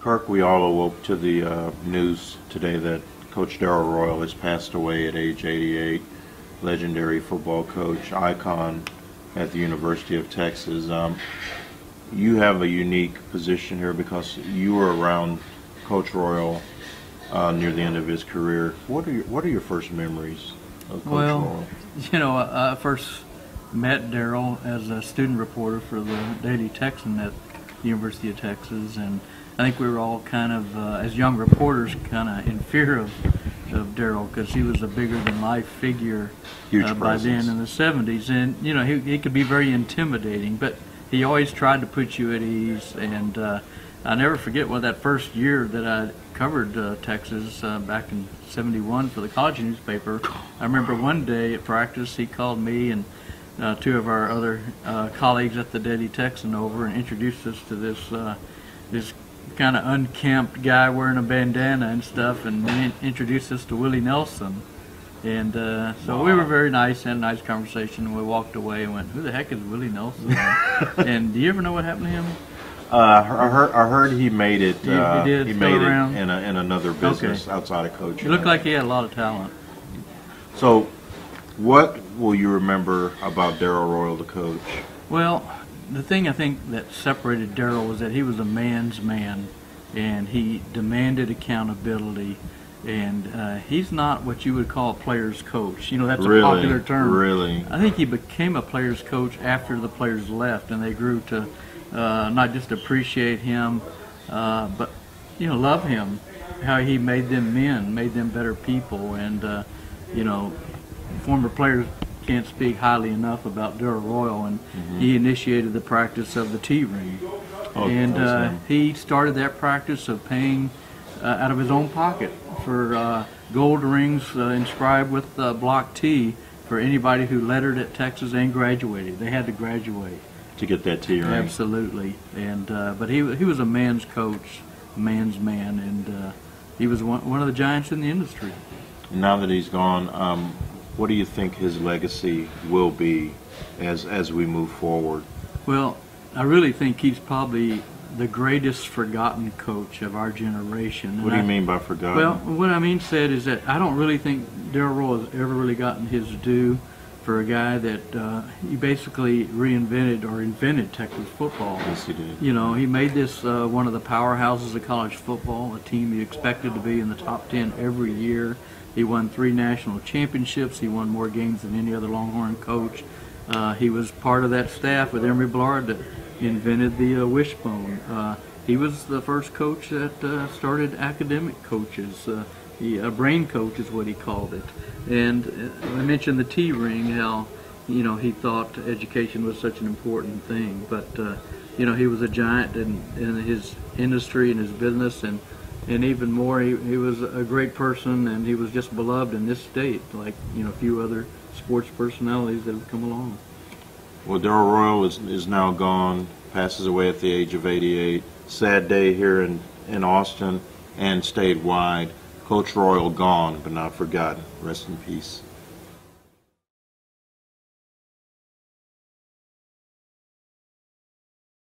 Kirk, we all awoke to the news today that Coach Darrell Royal has passed away at age 88, legendary football coach, icon at the University of Texas. You have a unique position here because you were around Coach Royal near the end of his career. What are your first memories of Coach Royal? I first met Darrell as a student reporter for the Daily Texan at the University of Texas, and I think we were all kind of, as young reporters, kind of in fear of Darrell because he was a bigger-than-life figure by then in the 70s. And, he could be very intimidating, but he always tried to put you at ease. And I never forget that first year that I covered Texas back in '71 for the college newspaper. I remember one day at practice he called me and two of our other colleagues at the Daily Texan over and introduced us to this kind of unkempt guy wearing a bandana and stuff, and then introduced us to Willie Nelson. And so we were very nice, had a nice conversation, and we walked away and went, who the heck is Willie Nelson? And do you ever know what happened to him? I heard he made it. He did. He made it in another business outside of coaching. It looked like he had a lot of talent. So, what will you remember about Darrell Royal, the coach? Well, the thing I think that separated Darrell was that he was a man's man, and he demanded accountability. And he's not what you would call a player's coach. That's a popular term. Really? I think he became a player's coach after the players left, and they grew to not just appreciate him, but love him. How he made them men, made them better people, and former players can't speak highly enough about Darrell Royal, and he initiated the practice of the T ring, and he started that practice of paying out of his own pocket for gold rings inscribed with block T for anybody who lettered at Texas and graduated. They had to graduate to get that T ring. Absolutely, and but he was a man's coach, a man's man, and he was one of the giants in the industry. Now that he's gone, what do you think his legacy will be as we move forward? Well, I really think he's probably the greatest forgotten coach of our generation. What do you mean by forgotten? Well, what I mean said is that I don't really think Darrell Royal has ever really gotten his due for a guy that he basically reinvented or invented Texas football. Yes, he did. He made this one of the powerhouses of college football, a team he expected to be in the top 10 every year. He won 3 national championships. He won more games than any other Longhorn coach. He was part of that staff with Emory Bellard that invented the wishbone. He was the first coach that started academic coaches. A brain coach is what he called it. And I mentioned the T ring, how he thought education was such an important thing. But he was a giant in his industry and his business, and even more, he was a great person, and he was just beloved in this state, like a few other sports personalities that have come along. Well, Darrell Royal is now gone, passes away at the age of 88. Sad day here in Austin and statewide. Coach Royal gone, but not forgotten. Rest in peace.